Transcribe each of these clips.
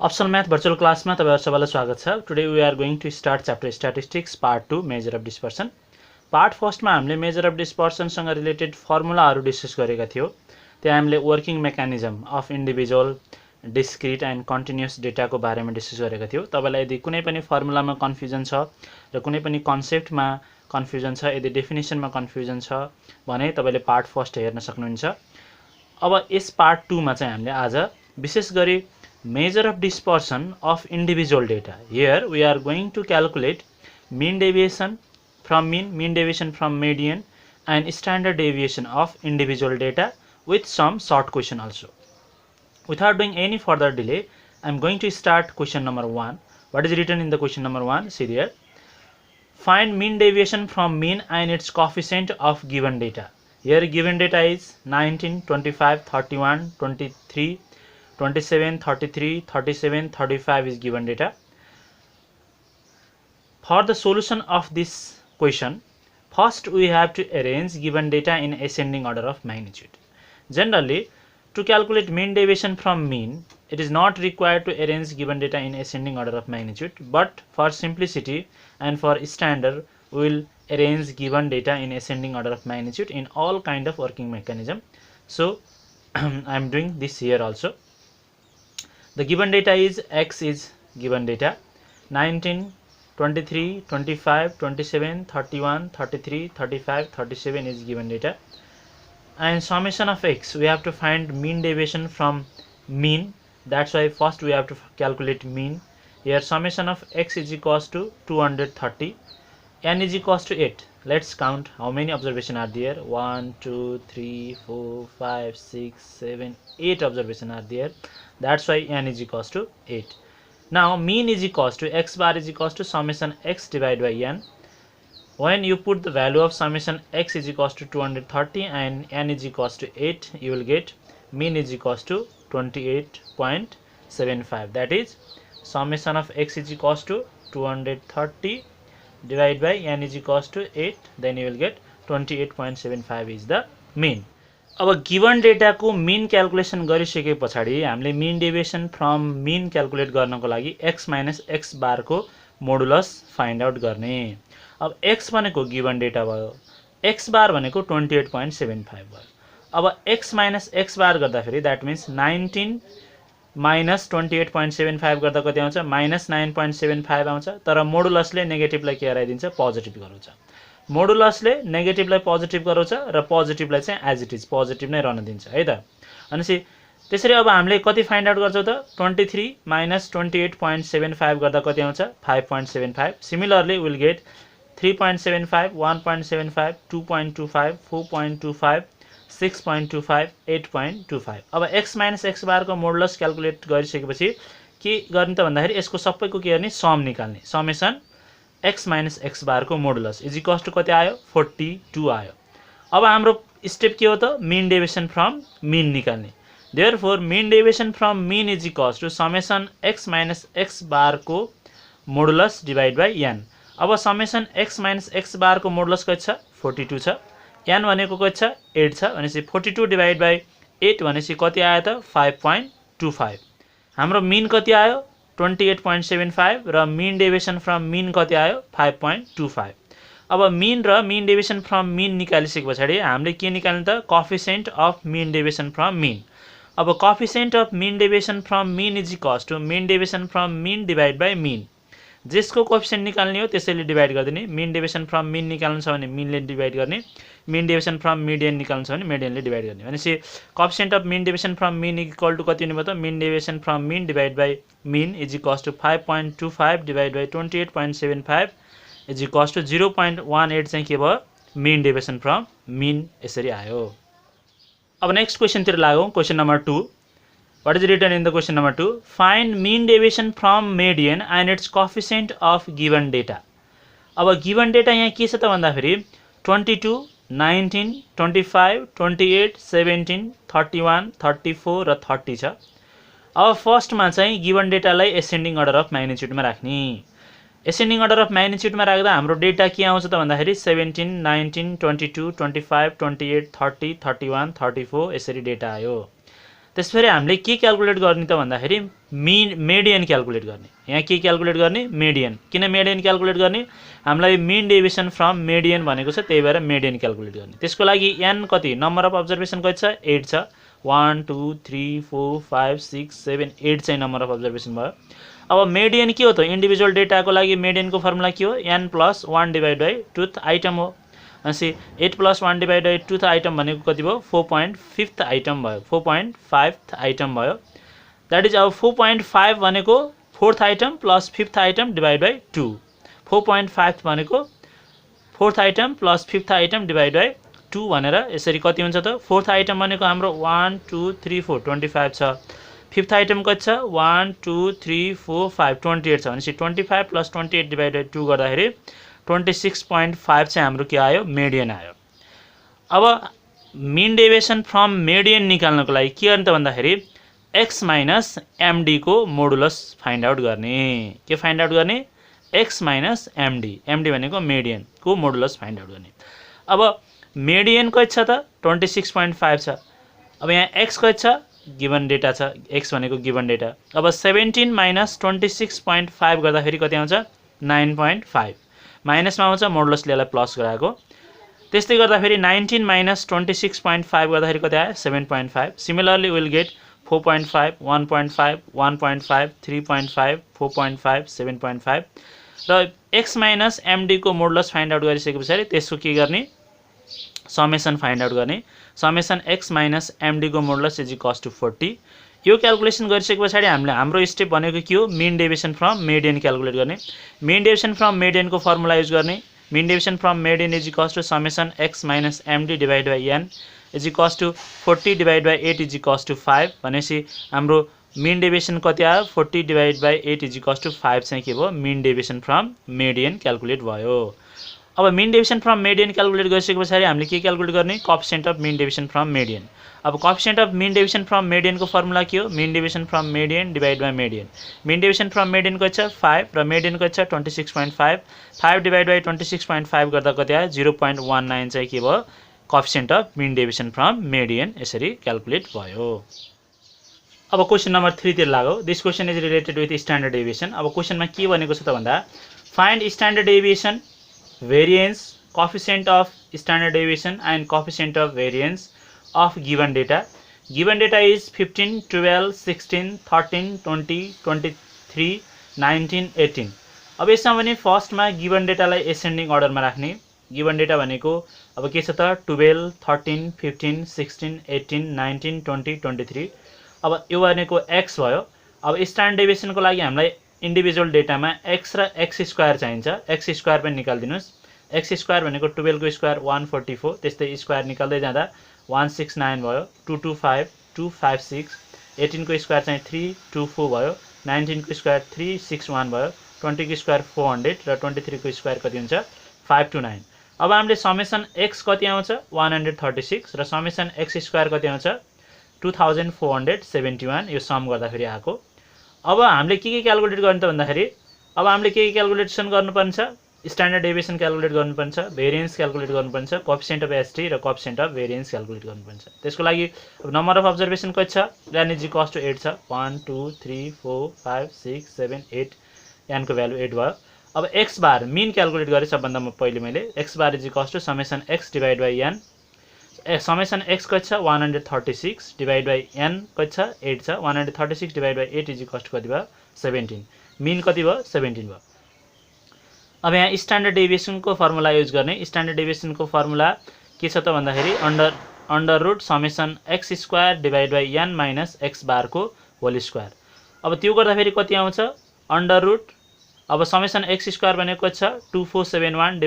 Optional Math Virtual Class मा तपाईहरु सबैलाई स्वागत छ। Today we are going to start chapter Statistics part 2 Measure of Dispersion. Part first मा हामीले Measure of Dispersion सँग रिलेटेड फर्मुलाहरु डिस्कस गरेका थियौ। त्यहाँ हामीले working mechanism of individual discrete and continuous data को बारेमा डिस्कस गरेका थियौ। तपाईलाई यदि कुनै पनि फर्मुलामा कन्फ्युजन छ र कुनै पनि कन्सेप्टमा कन्फ्युजन छ, यदि डेफिनेसनमा कन्फ्युजन छ भने तपाईले पार्ट फर्स्ट हेर्न सक्नुहुन्छ। अब यस पार्ट 2 मा चाहिँ हामीले आज विशेष गरी measure of dispersion of individual data. Here we are going to calculate mean deviation from mean deviation from median and standard deviation of individual data with some short question also. Without doing any further delay, I am going to start question number 1. What is written in the question number 1? See there. Find mean deviation from mean and its coefficient of given data. Here given data is 19, 25, 31, 23, 27, 33, 37, 35 is given data. For the solution of this question, first we have to arrange given data in ascending order of magnitude. Generally, to calculate mean deviation from mean, it is not required to arrange given data in ascending order of magnitude, but for simplicity and for standard, we will arrange given data in ascending order of magnitude in all kind of working mechanism. So, I am doing this here also. The given data is X is given data 19, 23, 25, 27, 31, 33, 35, 37 is given data, and summation of X we have to find mean deviation from mean. That's why first we have to calculate mean. Here summation of X is equals to 230, N is equals to 8. Let's count how many observations are there. 1, 2, 3, 4, 5, 6, 7, 8 observations are there. That's why N is equals to 8. Now mean is equals to X bar is equals to summation X divided by N. When you put the value of summation X is equals to 230 and N is equals to 8, you will get mean is equals to 28.75. That is summation of X is equals to 230 divided by N is equals to 8, then you will get 28.75 is the mean. अब given data को मीन calculation गरिसके पछाडी हामीले मीन deviation from mean calculate गर्नको लागि x minus x bar को modulus find out गर्ने। अब x भनेको गिवन डेटा भयो, x बार भनेको 28.75 भयो। अब x माइनस x बार गर्दा फेरि दैट मिन्स 19 माइनस 28.75 गर्दा कति आउँछ माइनस 9.75 आउँछ। तर मोडुलसले नेगेटिभलाई के गराइदिन्छ पोजिटिभ गराउँछ। मोडुलसले नेगेटिभलाई पोजिटिभ गराउँछ र पोजिटिभलाई चाहिँ एज इट इज पोजिटिभ नै रहन दिन्छ है त। अनि त्यसरी अब हामीले कति फाइन्ड आउट गर्छौं त 23 माइनस 28.75 गर्दा कति आउँछ 5.75। Similarly will get 3.75, 1.75, 2.25, 4.25, 6.25, 8.25। अब x माइनस x बार को मोडुलस क्याल्कुलेट गरिसकेपछि के गर्ने त भन्दाखेरि यसको सबैको के गर्ने सम निकाल्ने। Summation x minus x bar को मोडुलस इज इक्वल्स टु कति आयो 42 आयो। अब हाम्रो स्टेप के हो त मीन डेभिएसन फ्रम मीन निकाल्ने। Therefore mean deviation from mean is equals to summation x minus x bar को मोडुलस डिवाइड बाइ n। अब summation x minus x bar को मोडुलस कति छ 42 छ, n भनेको कति छ 8 छ, भनेपछि 42 डिवाइड बाइ 8 भनेपछि कति आयो त 5.25। हाम्रो मीन कति आयो 28.75 र मीन डेभिएसन फ्रम मीन कति आयो 5.25। अब मीन र मीन डेभिएसन फ्रम मीन निकालिसके पछाडी हामीले के निकाल्ने त coefficient of mean deviation from mean. अब coefficient of mean deviation from mean is equals to mean deviation from mean divide by mean. जेसको कोएफिसिएन्ट निकाल्ने हो त्यसैले डिवाइड गरिदिने। मीन डेभिएसन फ्रम मीन निकाल्नु छ भने मीनले डिवाइड गर्ने, मीन डेभिएसन फ्रम मिडियन निकाल्नु छ भने मिडियनले डिवाइड गर्ने। भनेपछि coefficient of mean deviation from mean equal to कति हुने भयो त mean deviation from mean divide by mean is equals to 5.25 divide by 28.75 is equals to 0.18 चाहिँ के भयो मीन डेभिएसन फ्रम मीन यसरी आयो। अब नेक्स्ट क्वेशन तिर लागौं। Question number 2। What is written in the question number 2? Find mean deviation from median and its coefficient of given data. अब given data यहाँ के छ त भन्दाखेरि 22, 19, 25, 28, 17, 31, 34 र 30 छ। अब फर्स्ट मा चाहिँ given data लाई ascending order of magnitude मा राख्ने। ascending order of magnitude मा राख्दा हाम्रो डेटा के आउँछ त भन्दाखेरि 17, 19, 22, 25, 28, 30, 31, 34 यसरी डेटा आयो। त्यसपछि हामीले के क्याल्कुलेट गर्ने त भन्दाखेरि मेडियन क्याल्कुलेट गर्ने। यहाँ के क्याल्कुलेट गर्ने? मेडियन। किन मेडियन क्याल्कुलेट गर्ने? हामीलाई मिन डेभिएसन फ्रम मेडियन भनेको छ, त्यही भएर मेडियन क्याल्कुलेट गर्ने। त्यसको लागि एन कति? नम्बर अफ अब्जर्भेसन कति छ? 8 छ। 1 2 3 4 5 6 7 8 चाहिँ नम्बर अफ अब्जर्भेसन भयो। अब मेडियन के हो त? इन्डिभिजुअल डेटाको लागि मेडियनको फर्मुला के हो? n + 1 / 2th आइटम हो। अनि 8 + 1 / 2th आइटम भनेको कति भयो? 4.5th आइटम भयो। 4.5th आइटम भयो। द्याट इज अब 4.5 भनेको 4th आइटम + 5th आइटम / 2। 4.5 भनेको 4th आइटम + 5th आइटम / 2 भनेर यसरी कति हुन्छ त? 4th आइटम भनेको हाम्रो 1 2 3 4 25 छ। 5th आइटम कति छ? 1 2 3 4 5 28 छ। भनेपछि 25 + 28 / 2 गर्दाखेरि 26.5 चाहिँ हाम्रो के आयो? मेडियन आयो। अब मिन डेभिएसन फ्रम मेडियन निकाल्नको लागि के गर्ने त भन्दाखेरि x - md को मोडुलस फाइन्ड आउट गर्ने। के फाइन्ड आउट गर्ने? x - md। md भनेको मेडियन को मोडुलस फाइन्ड आउट गर्ने। अब मेडियन कति छ त? 26.5 छ। अब यहाँ x कति छ? गिवन डेटा छ। x भनेको गिवन डेटा। अब 17 - 26.5 गर्दाखेरि कति आउँछ? 9.5। माइनसमा आउँछ, मोडुलसले यसलाई प्लस गराएको। त्यस्तै गर्दाखेरि 19 - 26.5 गर्दाखेरि कति आयो? 7.5। Similarly will get 4.5 1.5 1.5 3.5 4.5 7.5। र x - md को मोडुलस फाइन्ड आउट गरिसके पछाडि त्यसको के गर्ने? समेसन फाइन्ड आउट गर्ने। समेसन x - md को मोडुलस = 40। यो क्याल्कुलेसन गरिसके पछाडि हामीले हाम्रो स्टेप भनेको के हो? Mean deviation from median calculate गर्ने। मिन डेभिएसन फ्रम मेडियनको फर्मुला युज गर्ने। Mean deviation from median = summation x - md / n = 40 / 8 = 5। भनेपछि हाम्रो मिन डेभिएसन कति आयो? 40 / 8 = 5 चाहिँ के भयो? Mean deviation from median calculate भयो। अब mean deviation from median calculate गरिसके पछाडि हामीले के क्याल्कुलेट गर्ने? Coefficient of mean deviation from median. अब coefficient of mean deviation from मेडियनको फर्मुला के हो? Mean deviation from median / median. Mean deviation from median कति छ? 5 र मेडियन कति छ? 26.5। 5 / 26.5 गर्दा कति आयो? 0.19 चाहिँ के भयो? Coefficient of mean deviation from median यसरी क्याल्कुलेट भयो। अब क्वेशन नम्बर 3 तिर लागौ। This question is related with standard deviation. अब क्वेशनमा के भनेको छ त भन्दा find standard deviation, variance, coefficient of standard deviation and coefficient of variance of given data. Given data is 15, 12, 16, 13, 20, 23, 19, 18. अब यसमा भने फर्स्टमा गिवन डेटालाई एसेन्डिङ अर्डरमा राख्ने। गिवन डेटा भनेको अब के छ त? 12, 13, 15, 16, 18, 19, 20, 23। अब यो भनेको x भयो। अब स्ट्यान्डर्ड डेभिएसनको लागि हामीलाई इन्डिभिजुअल डेटामा x र x² चाहिन्छ। x² पनि निकाल्दिनुस्। x² भनेको 12 को स्क्वायर 144, त्यस्तै स्क्वायर निकाल्दै जाँदा 169 भयो, 225 256, 18 को स्क्वायर चाहिँ 324 भयो, 19 को स्क्वायर 361 भयो, 20 को स्क्वायर 400 र 23 को स्क्वायर कति हुन्छ? 529। अब हामीले समेसन x कति आउँछ? 136 र समेसन x² कति आउँछ? 2471। यो सम गर्दाखेरि आएको। अब हामीले के क्याल्कुलेट गर्ने त भन्दाखेरि अब हामीले के क्याल्कुलेसन गर्नुपर्छ? स्ट्यान्डर्ड डेभिएसन क्याल्कुलेट गर्नुपर्छ, भेरिएन्स क्याल्कुलेट गर्नुपर्छ, कोएफिसिएन्ट अफ एसटी र कोएफिसिएन्ट अफ भेरिएन्स क्याल्कुलेट गर्नुपर्छ। त्यसको लागि नम्बर अफ अब्जर्भेसन कति छ? n = 8 छ। 1 2 3 4 5 6 7 8 n को भ्यालु 8 भयो। अब x बार मिन क्याल्कुलेट गरे सबभन्दा पहिले मैले x बार = summation x / n। Summation x कति छ? 136 / n कति छ? 8 छ। 136 / 8 = कति भयो? 17। मिन कति भयो? 17 भयो। अब यहाँ स्ट्यान्डर्ड डेभिएसनको फर्मुला युज गर्ने। स्ट्यान्डर्ड डेभिएसनको फर्मुला के छ त भन्दाखेरि under root summation x² / n - x bar को होल स्क्वायर। अब त्यो गर्दाखेरि कति आउँछ? अंडर रूट अब समेसन x² भनेको छ 2471 /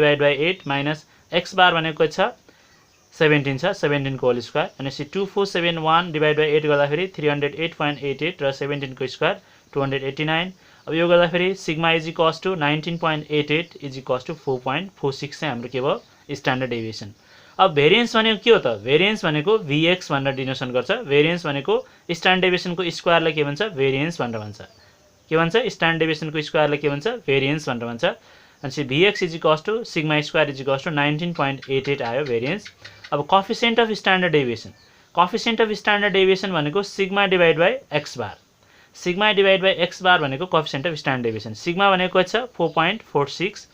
8 - x बार भनेको छ 17 छ। 17 को होल स्क्वायर भनेपछि 2471 / 8 गर्दाखेरि 308.88 र 17 को स्क्वायर 289। अब यो गर्दाखेरि सिग्मा = 19.88 = 4.46 चाहिँ हाम्रो के भयो? Standard deviation. अब भेरिएन्स भनेको के हो त? भेरिएन्स भनेको vx भनेर डिनोसन गर्छ। भेरिएन्स भनेको स्ट्यान्डर्ड डेभिएसनको स्क्वायरलाई के भन्छ? भेरिएन्स भनेर भन्छ। के भन्छ? स्ट्यान्डर्ड डेभिएसनको स्क्वायरलाई के भन्छ? भेरिएन्स भनेर भन्छ। अनि vx = सिग्मा स्क्वायर = 19.88 आयो भेरिएन्स। अब coefficient of standard deviation. Coefficient of standard deviation भनेको sigma divide by x bar sigma divide by x bar भनेको coefficient of standard deviation sigma भनेको कति छ 4.46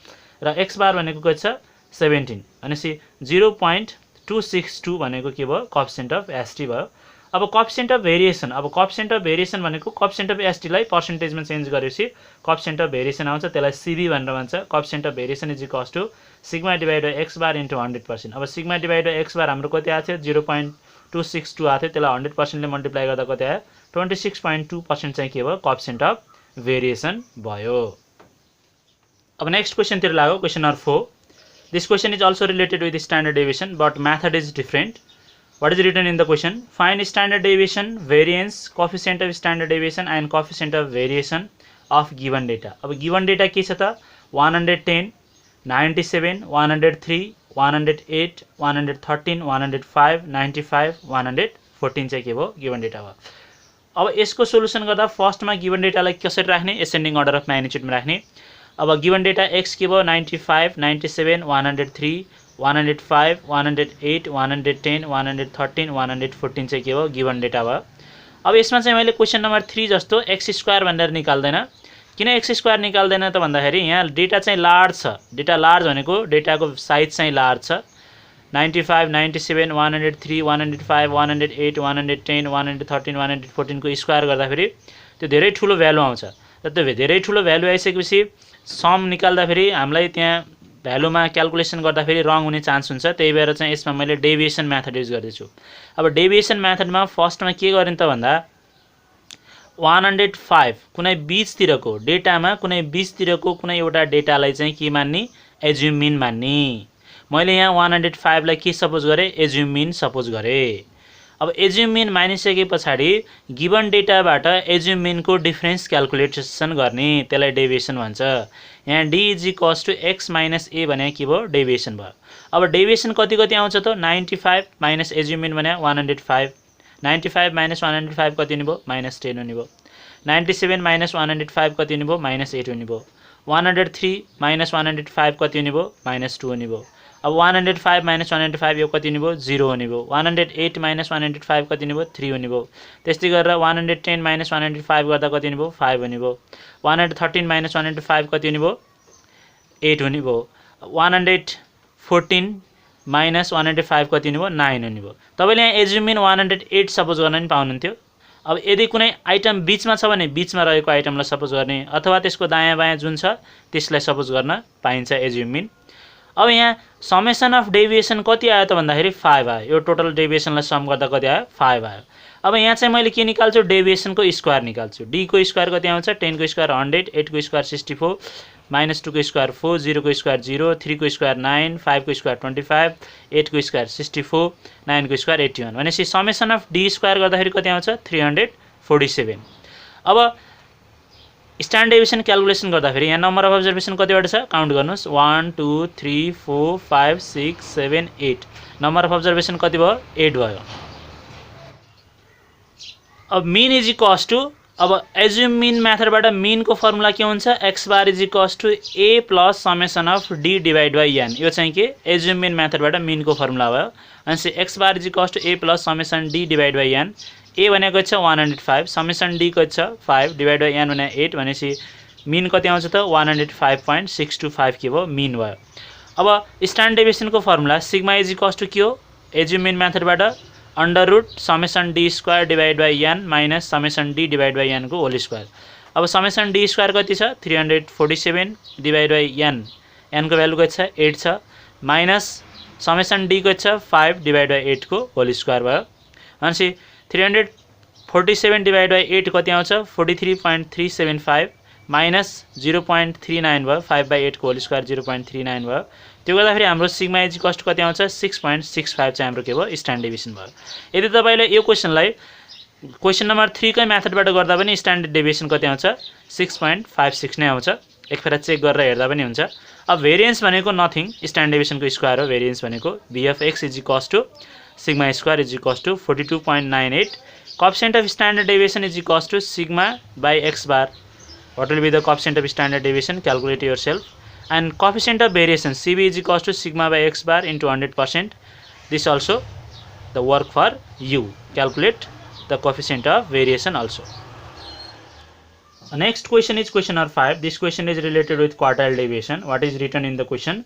र एक्स बार भनेको कति छ 17 भनेपछि 0.262 भनेको के भयो कोएफिसिएन्ट अफ एसटी भयो अब कोएफिसिएन्ट अफ भेरिएसन भनेको कोएफिसिएन्ट अफ एसटी लाई पर्सेन्टेजमा चेन्ज गरेपछि कोएफिसिएन्ट अफ भेरिएसन आउँछ त्यसलाई सीबी भनेर भन्छ coefficient of variation is equals to sigma divide by x bar into 100%। अब sigma divide by x bar हाम्रो कति आएको थियो 0.262 आएको थियो त्यसलाई 100% ले मल्टिप्लाई गर्दा कति आयो 26.2% चाहिँ के भयो कोएफिसिएन्ट अफ भेरिएसन भयो। अब नेक्स्ट क्वेशन तिर लागौ question number 4 this question is also related with standard deviation but method is different. What is written in the question? Find standard deviation, variance, coefficient of standard deviation and coefficient of variation of given data. अब given data के छ त 110, 97, 103, 108, 113, 105, 95, 114 चाहिँ के भयो given data भयो। अब यसको सोलुसन गर्दा फर्स्टमा given data लाई कसरी राख्ने एसेन्डिङ अर्डर अफ म्याग्निट्युडमा राख्ने। अब given data x के भयो 95, 97, 103, 105, 108, 110, 113, 114 चाहिँ के भयो given data भयो। अब यसमा चाहिँ मैले क्वेशन नम्बर 3 जस्तो x स्क्वायर भनेर निकाल्दैन। किन x स्क्वायर निकाल्दैन त भन्दाखेरि यहाँ डेटा चाहिँ लार्ज छ। डेटा लार्ज भनेको डेटाको साइज चाहिँ लार्ज छ। 95, 97, 103, 105, 108, 110, 113, 114 को स्क्वायर गर्दाखेरि त्यो धेरै ठुलो भ्यालु आउँछ। र त्यो धेरै ठुलो भ्यालु आइसकेपछि सम निकाल्दाखेरि हामीलाई त्यहाँ भ्यालुमा क्याल्कुलेसन गर्दाखेरि रङ हुने चान्स हुन्छ। त्यही भएर चाहिँ यसमा मैले डेभिएसन मेथड युज गर्दैछु। अब डेभिएसन मेथडमा फर्स्टमा के गरिन् त भन्दा 105 कुनै बीचतिरको डेटामा कुनै बीचतिरको कुनै एउटा डेटालाई चाहिँ के मान्ने एज्युम मिन मान्ने। मैले यहाँ 105 लाई के सपोज गरे एज्युम मिन सपोज गरे। अब एज्युम मिन मानिसके पछाडी गिवन डेटाबाट एज्युम मिन को डिफरेन्स क्याल्कुलेसन गर्ने त्यसलाई डेभिएसन भन्छ। यहाँ d is equals to x minus a भने के भयो डेभिएसन भयो। अब डेभिएसन कति कति आउँछ त 95 माइनस एज्युम मिन भने 105 95 माइनस 105 कति हुने भयो -10 हुने भयो। 97 माइनस 105 कति हुने भयो -8 हुने भयो। 103 माइनस 105 कति हुने भयो -2 हुने भयो। अब 105 माइनस 105 यो कति हुने भयो 0 हुने भयो। 108 माइनस 105 कति हुने भयो 3 हुने भयो। त्यस्तै गरेर 110 माइनस 105 गर्दा कति हुने भयो 5 हुने भयो। 113 माइनस 105 कति हुने भयो 8 हुने भयो। 114 माइनस 105 कति हुने भयो 9 हुने भयो। तपाईले यहाँ एज्युम मिन 108 सपोज गर्न नि पाउनुहुन्थ्यो। अब यदि कुनै आइटम बीचमा छ भने बीचमा रहेको आइटमलाई सपोज गर्ने अथवा त्यसको दायाँ बायाँ जुन छ त्यसलाई सपोज गर्न पाइन्छ एज्युम मिन। अब यहाँ समेसन अफ डेभिएसन कति आयो त भन्दाखेरि 5 आयो। यो टोटल डेभिएसनलाई सम गर्दा कति आयो 5 आयो। अब यहाँ चाहिँ मैले के निकाल्छु डेभिएसन को स्क्वायर निकाल्छु। d को स्क्वायर कति आउँछ 10 को स्क्वायर 100, 8 को स्क्वायर 64, -2 को स्क्वायर 4, 0 को स्क्वायर 0, 3 को स्क्वायर 9, 5 को स्क्वायर 25, 8 को स्क्वायर 64, 9 को स्क्वायर 81 भनेपछि समेसन अफ d स्क्वायर गर्दाखेरि कति आउँछ 347। अब स्ट्यान्डर्ड डेभिएसन क्याल्कुलेसन गर्दाखेरि यहाँ नम्बर अफ अब्जर्भेसन कतिवटा छ काउन्ट गर्नुस् 1 2 3 4 5 6 7 8 नम्बर अफ अब्जर्भेसन कति भयो 8 भयो। अब मीन इज इक्वल्स टु अब एज्युम मीन मेथडबाट मीन को फर्मुला के हुन्छ x bar is equals to a plus summation of d divide by n। यो चाहिँ के एज्युम मीन मेथडबाट मीन को फर्मुला भयो। अनि x bar is equals to a plus summation d divide by n। a भनेको छ 105 समेसन d को छ 5 डिवाइड बाइ n भने 8 भनेपछि मीन कति आउँछ त 105.625 के भयो मीन भयो। अब स्ट्यान्डर्ड डेभिएसन को formula sigma is equals to के हो एज्युम मीन मेथडबाट under root summation d square divide by n minus summation d divide by n को होल स्क्वायर। अब समेसन d स्क्वायर कति छ 347 डिवाइड बाइ n n को value कति छ 8 छ माइनस समेसन d को छ 5 डिवाइड बाइ 8 को होल स्क्वायर भयो। अनि 347 डिवाइड बाइ 8 कति आउँछ 43.375 माइनस 0.39 भयो 5 बाइ 8 को होल स्क्वायर 0.39 भयो। त्यो गर्दाखेरि हाम्रो सिग्मा इज इक्वल्स टु कति आउँछ 6.65 चाहिँ हाम्रो के भयो स्ट्यान्डर्ड डेभिएसन भयो। यदि तपाईले यो क्वेशनलाई क्वेशन नम्बर 3 कै मेथडबाट गर्दा पनि स्ट्यान्डर्ड डेभिएसन कति आउँछ 6.56 नै आउँछ। एकफेर चेक गरेर हेर्दा पनि हुन्छ। अब भेरिएन्स भनेको नथिङ स्ट्यान्डर्ड डेभिएसन को स्क्वायर हो। भेरिएन्स भनेको v of x is equals to sigma square is equals to 42.98. Coefficient of standard deviation is equals to sigma by x bar. What will be the coefficient of standard deviation? Calculate yourself. And coefficient of variation CB is equals to sigma by x bar into 100%. This also the work for you. Calculate the coefficient of variation also. Next question is question number 5. This question is related with quartile deviation. What is written in the question?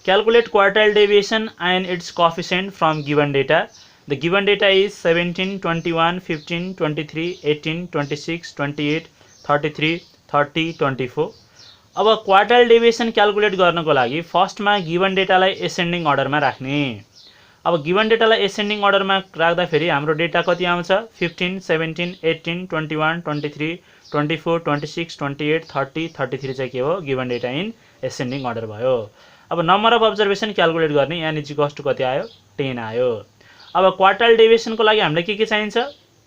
Calculate quartile deviation and its coefficient from given data. The given data is 17, 21, 15, 23, 18, 26, 28, 33, 30, 24. अब quartile deviation calculate गर्नको लागि फर्स्टमा given डेटालाई ascending अर्डरमा राख्ने। अब given डेटालाई ascending अर्डरमा राख्दाखेरि हाम्रो डेटा कति आउँछ 15, 17, 18, 21, 23, 24, 26, 28, 30, 33 चाहिँ के हो given data in ascending order भयो। अब नम्बर अफ अब्जर्भेसन क्याल्कुलेट गर्ने n = कति आयो 10 आयो। अब क्वार्टाइल डेभिएसनको लागि हामीलाई के चाहिन्छ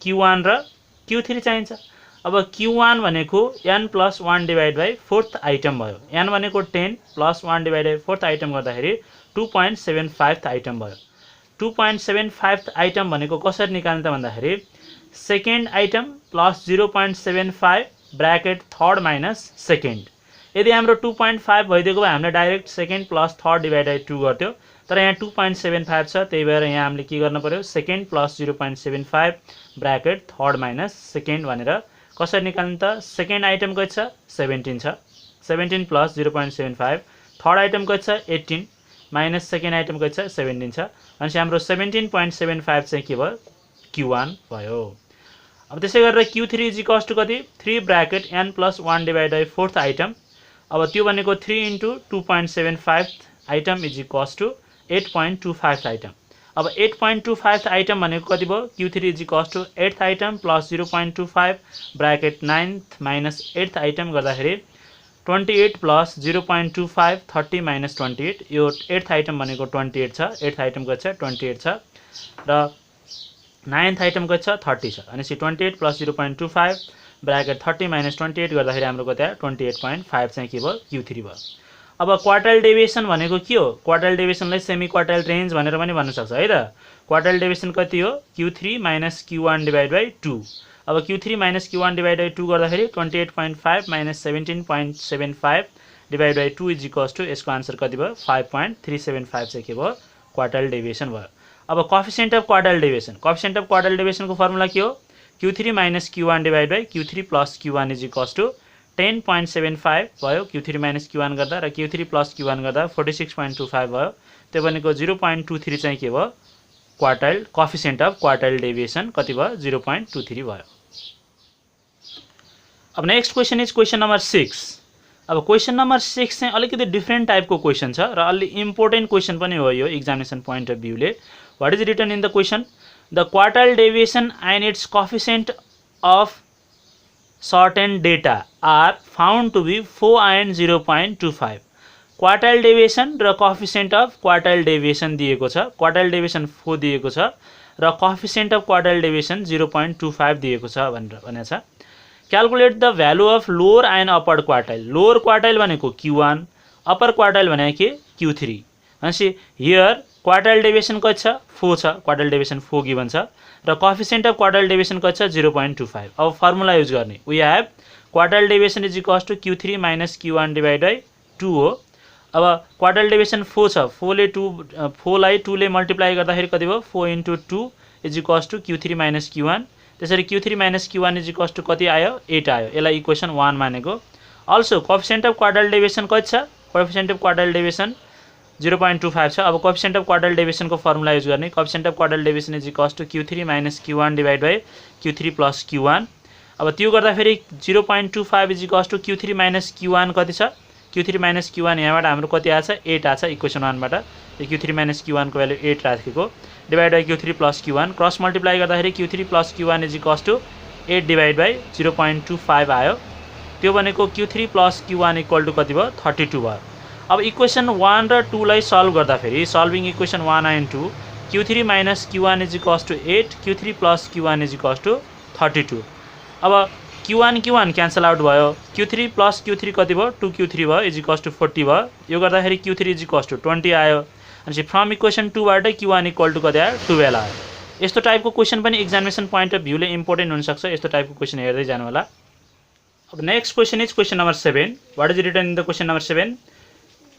Q1 र Q3 चाहिन्छ। अब Q1 भनेको n + 1 / 4th आइटम भयो। n भनेको 10 + 1 / 4th आइटम गर्दाखेरि 2.75th आइटम भयो। 2.75th आइटम भनेको कसरी निकाल्ने त भन्दाखेरि second item plus 0.75 bracket third minus second. यदि हाम्रो 2.5 भइदिएको भए हामीले डाइरेक्ट सेकेन्ड प्लस थर्ड / 2 गर्थ्यो, तर यहाँ 2.75 छ, त्यही भएर यहाँ हामीले के गर्नु पर्यो second plus 0.75 bracket third minus second भनेर कसरी निकाल्ने त सेकेन्ड आइटम कति छ 17 छ, 17 प्लस 0.75, थर्ड आइटम कति छ 18 माइनस सेकेन्ड आइटम कति छ 17 छ, अनि हाम्रो 17.75 चाहिँ के भयो Q1 भयो। अब त्यसै गरेर Q3 = कति 3 ब्रैकेट n + 1 / 4th आइटम। अब त्यो भनेको 3 × 2.75 आइटम = 8.25 आइटम। अब 8.25 आइटम भनेको कति भयो Q3 = 8th item plus 0.25 bracket 9th minus 8th item गर्दाखेरि 28 प्लस 0.25 30 माइनस 28, यो 8th आइटम भनेको 28 छ, 8th आइटम कति छ 28 छ र 9th आइटम कति छ 30 छ, अनि 28 प्लस 0.25 ब्रैकेट 30 माइनस 28 गर्दाखेरि हाम्रो कति आयो 28.5 चाहिँ के भयो Q3 भयो। अब क्वार्टाइल डेभिएसन भनेको के हो क्वार्टाइल डेभिएसनलाई सेमी क्वार्टाइल रेन्ज भनेर पनि भन्न सक्छ है त। क्वार्टाइल डेभिएसन कति हो Q3 माइनस Q1 / 2। अब Q3 माइनस Q1 / 2 गर्दाखेरि 28.5 माइनस 17.75 / 2 = यसको आन्सर कति भयो 5.375 चाहिँ के भयो क्वार्टाइल डेभिएसन भयो। अब coefficient of quartile deviation, coefficient of quartile डेभिएसनको फर्मुला के हो Q3 minus Q1 / Q3 plus Q1 = 10.75 भयो। Q3 माइनस Q1 गर्दा र Q3 प्लस Q1 गर्दा 46.25 भयो। त्यो भनेको 0.23 चाहिँ के भयो quartile coefficient of quartile deviation कति भयो 0.23 भयो। अब next question is question number 6। अब क्वेशन नंबर 6 चाहिँ अलिकति डिफरेन्ट टाइपको क्वेशन छ र अलि इम्पोर्टेन्ट क्वेशन पनि हो यो एक्जामिनेसन पोइन्ट अफ भ्यूले। What is written in the question? The quartile deviation and its coefficient of certain data are found to be 4 and 0.25। Quartile deviation र कोएफिसिएन्ट अफ क्वार्टाइल डेभिएसन दिएको छ, quartile deviation 4 दिएको छ र coefficient of quartile deviation 0.25 दिएको छ भनेको छ। Calculate the value of lower and upper quartile. Lower quartile भनेको Q1, अप्पर क्वार्टाइल भनेको के Q3। भनेपछि हियर क्वार्टाइल डेभिएसन कति छ 4 छ, क्वार्टाइल डेभिएसन 4 गिवन छ र कोएफिसिएन्ट अफ क्वार्टाइल डेभिएसन कति छ 0.25। अब फर्मुला युज गर्ने we have quartile deviation = Q3 minus Q1 / 2 हो। अब क्वार्टाइल डेभिएसन 4 छ, 4 लाई 2 ले मल्टिप्लाई गर्दाखेरि कति भयो 4 × 2 = Q3 माइनस Q1। त्यसरी Q3 माइनस Q1 = कति आयो 8 आयो। यसलाई इक्वेसन 1 मानेको। Also coefficient of quartile deviation कति छ कोएफिसिएन्ट अफ क्वार्टाइल डेभिएसन 0.25 छ। अब कोएफिसिएन्ट अफ क्वार्टाइल डेभिएसन को फर्मुला युज गर्ने coefficient of quartile deviation = Q3 minus Q1 / Q3 plus Q1। अब त्यो गर्दाखेरि 0.25 = Q3 माइनस Q1 कति छ Q3 माइनस Q1 यहाँबाट हाम्रो कति आछ 8 आछ इक्वेसन 1 बाट। Q3 माइनस Q1 को भ्यालु 8 राखेको divide by Q3 plus Q1 cross multiply गर्दाखेरि Q3 plus Q1 = 8 divide by 0.25 आयो। त्यो भनेको Q3 प्लस Q1 = कति भयो 32 भयो। अब इक्वेसन 1 र 2 लाई सल्भ गर्दाखेरि solving equation 1 and 2 Q3 minus Q1 = 8 Q3 plus Q1 = 32। अब Q1 क्यान्सल आउट भयो, Q3 प्लस Q3 कति भयो 2Q3 भयो = 40 भयो। यो गर्दाखेरि Q3 = 20 आयो। अनि फ्रम इक्वेसन 2 बाट Q1 = कति आयो 12 आयो। यस्तो टाइपको क्वेशन पनि एक्जामिनेसन पोइन्ट अफ भ्यूले इम्पोर्टेन्ट हुन सक्छ। यस्तो टाइपको क्वेशन हेर्दै जानु होला। अब next question is question number 7। What is written in the question number 7?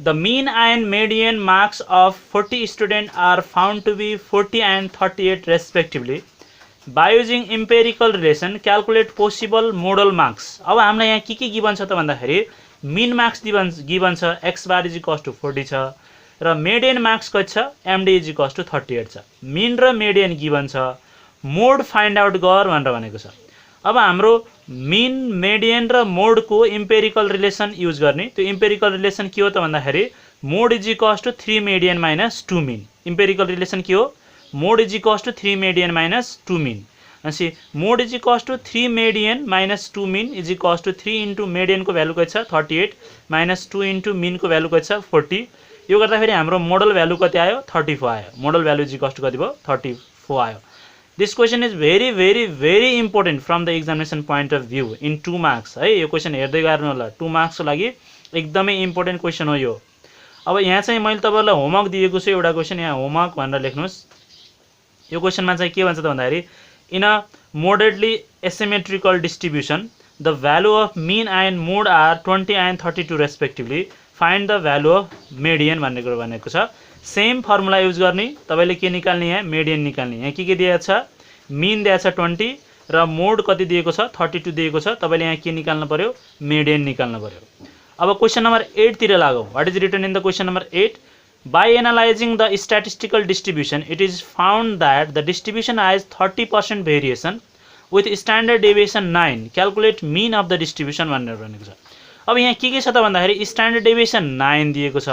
The mean and median marks of 40 students are found to be 40 and 38 respectively. By using empirical relation, calculate possible modal marks. अब हामीलाई यहाँ के given छ त भन्दाखेरि mean marks given छ x bar is equals to 40 छ र median marks कति छ md is equals to 38 छ. mean र median गिभन छ, मोड फाइन्ड आउट गर भनेर भनेको छ. अब हाम्रो mean, median र मोड को empirical relation युज गर्ने. त्यो empirical relation के हो त भन्दाखेरि मोड is equals to 3 median minus 2 mean. empirical relation के हो? मोड is equals to 3 median minus 2 mean. अनि मोड is equals to 3 median minus 2 mean is equals to 3 into median को भ्यालु कति छ 38 minus 2 into mean को भ्यालु कति छ 40. यो गर्दाखेरि हाम्रो मोडल भ्यालु कति आयो 34 आयो. Model value is equals to कति भयो 34 आयो. This question is very important from the examination point of view in 2 marks है. यो क्वेशन हेर्दै गर्नु होला. 2 marks को लागि एकदमै इम्पोर्टेन्ट क्वेशन हो यो. अब यहाँ चाहिँ मैले तपाईहरुलाई होमवर्क दिएको छु एउटा क्वेशन, यहाँ होमवर्क भनेर लेख्नुस्. यो क्वेशनमा चाहिँ के भन्छ त भन्दाखेरि in a moderately asymmetrical distribution the value of mean and mode are 20 and 32 respectively. Find the value of median भनेको छ. सेम फर्मुला युज गर्ने. तपाईले के निकाल्ने यहाँ median निकाल्ने. यहाँ के दिएको छ mean दिएको छ 20 र मोड कति दिएको छ 32 दिएको छ. तपाईले यहाँ के निकाल्नु पर्यो median निकाल्नु पर्यो. अब क्वेशन नम्बर 8 तिर लागौ. What is written in the question number 8? By analyzing the statistical distribution, it is found that the distribution has 30% variation with standard deviation 9. Calculate mean of the distribution भनेर भनेको छ. अब यहाँ के छ त भन्दाखेरि standard deviation 9 दिएको छ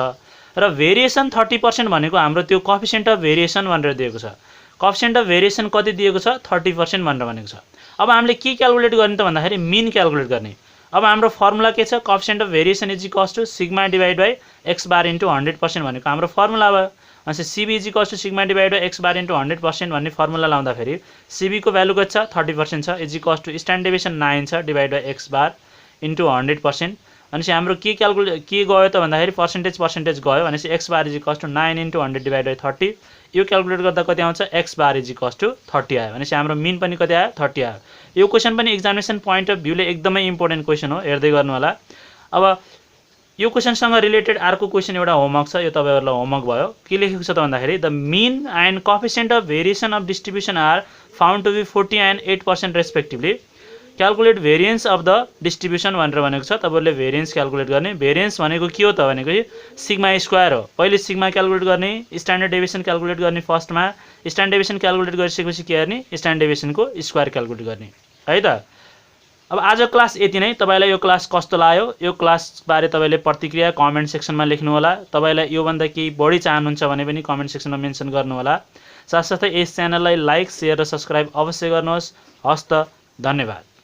र variation 30% भनेको हाम्रो त्यो coefficient of variation भनेर दिएको छ. coefficient of variation कति दिएको छ 30% भनेर भनेको छ. अब हामीले के क्याल्कुलेट गर्ने त भन्दाखेरि mean क्याल्कुलेट गर्ने. अब हाम्रो फर्मुला के छ coefficient of variation is equals to sigma divided by x bar into 100% भनेको हाम्रो फर्मुला भयो. अनि CB is equals to sigma divided by x bar into 100% भन्ने फर्मुला लाउँदाखेरि CB को भ्यालु कति छ 30% छ is equals to standard deviation 9 छ divided by x bar into 100%. अनि हाम्रो के क्याल्कुलेट के गयो त भन्दाखेरि पर्सेन्टेज गयो भनेपछि x bar is equals to 9 into 100 divided by 30. यो क्याल्कुलेट गर्दा कति आउँछ x bar is equals to 30 आयो. भनेपछि हाम्रो mean पनि कति आयो 30 आयो. यो क्वेशन पनि एक्जामिनेसन पोइन्ट अफ भ्यूले एकदमै इम्पोर्टेन्ट क्वेशन हो, हेर्दै गर्नु होला. अब यो क्वेशनसँग रिलेटेड अर्को क्वेशन एउटा होमवर्क छ. यो तपाईहरुलाई होमवर्क भयो. के लेखेको छ त भन्दाखेरि the mean and coefficient of variation of distribution are found to be 40 and 8% respectively. Calculate variance of the distribution भनेर भनेको छ. तपाईहरुले variance क्याल्कुलेट गर्ने. variance भनेको के हो त भनेको सिग्मा स्क्वायर हो. पहिले सिग्मा क्याल्कुलेट गर्ने, स्ट्यान्डर्ड डेभिएसन क्याल्कुलेट गर्ने. फर्स्टमा स्ट्यान्डर्ड डेभिएसन क्याल्कुलेट गरिसकेपछि के गर्ने स्ट्यान्डर्ड डेभिएसनको स्क्वायर क्याल्कुलेट गर्ने है त. अब आज क्लास यति नै. तपाईलाई यो क्लास कस्तो लाग्यो, यो क्लास बारे तपाईले प्रतिक्रिया कमेन्ट सेक्सनमा लेख्नु होला. तपाईलाई यो भन्दा केही बढी चाहनुहुन्छ भने पनि कमेन्ट सेक्सनमा मेन्सन गर्नु होला. साथसाथै यस च्यानललाई लाइक, शेयर र सब्स्क्राइब अवश्य गर्नुहोस्. हस्त, धन्यवाद.